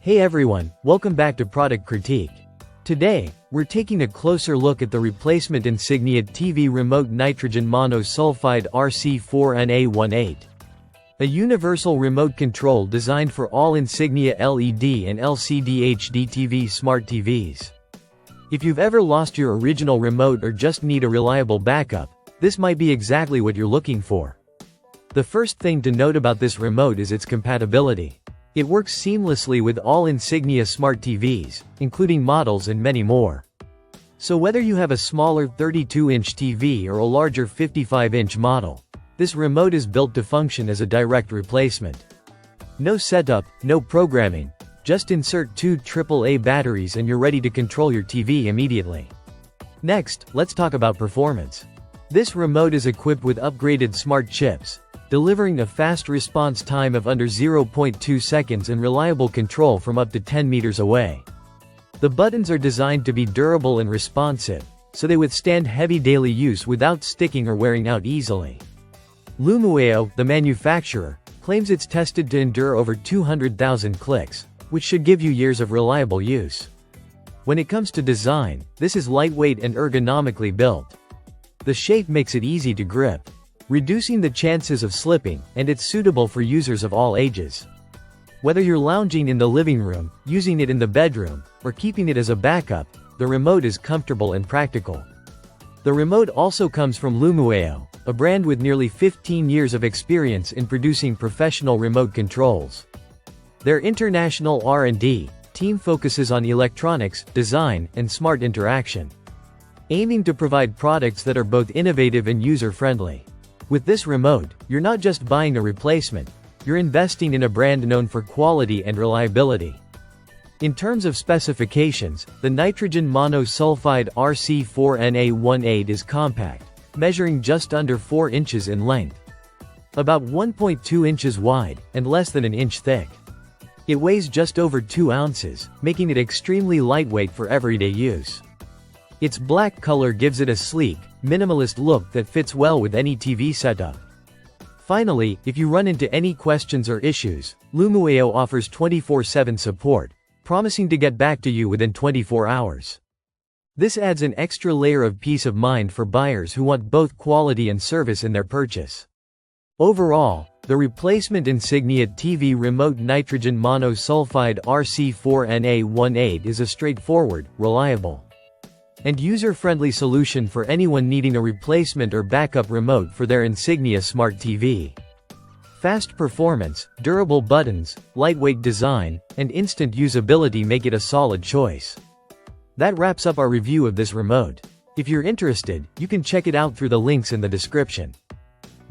Hey everyone, welcome back to Product Critique. Today, we're taking a closer look at the replacement Insignia TV Remote Nitrogen Monosulfide RC4NA-18. A universal remote control designed for all Insignia LED and LCD HD TV smart TVs. If you've ever lost your original remote or just need a reliable backup, this might be exactly what you're looking for. The first thing to note about this remote is its compatibility. It works seamlessly with all Insignia smart TVs, including models and many more. So whether you have a smaller 32-inch TV or a larger 55-inch model, this remote is built to function as a direct replacement. No setup, no programming, just insert two AAA batteries and you're ready to control your TV immediately. Next, let's talk about performance. This remote is equipped with upgraded smart chips, delivering a fast response time of under 0.2 seconds and reliable control from up to 10 meters away. The buttons are designed to be durable and responsive, so they withstand heavy daily use without sticking or wearing out easily. Lumueieau, the manufacturer, claims it's tested to endure over 200,000 clicks, which should give you years of reliable use. When it comes to design, this is lightweight and ergonomically built. The shape makes it easy to grip, reducing the chances of slipping, and it's suitable for users of all ages. Whether you're lounging in the living room, using it in the bedroom, or keeping it as a backup, the remote is comfortable and practical. The remote also comes from Lumueieau, a brand with nearly 15 years of experience in producing professional remote controls. Their international R&D team focuses on electronics, design, and smart interaction, aiming to provide products that are both innovative and user-friendly. With this remote, you're not just buying a replacement, you're investing in a brand known for quality and reliability. In terms of specifications, the nitrogen monosulfide RC4NA-18 is compact, measuring just under 4 inches in length, about 1.2 inches wide, and less than an inch thick. It weighs just over 2 ounces, making it extremely lightweight for everyday use. Its black color gives it a sleek, minimalist look that fits well with any TV setup. Finally, if you run into any questions or issues, Lumueieau offers 24/7 support, promising to get back to you within 24 hours. This adds an extra layer of peace of mind for buyers who want both quality and service in their purchase. Overall, the replacement Insignia TV Remote Nitrogen Monosulfide RC4NA-18 is a straightforward, reliable, and user-friendly solution for anyone needing a replacement or backup remote for their Insignia Smart TV. Fast performance, durable buttons, lightweight design, and instant usability make it a solid choice. That wraps up our review of this remote. If you're interested, you can check it out through the links in the description.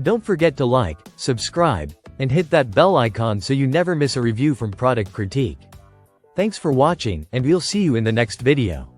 Don't forget to like, subscribe, and hit that bell icon so you never miss a review from Product Critique. Thanks for watching, and we'll see you in the next video.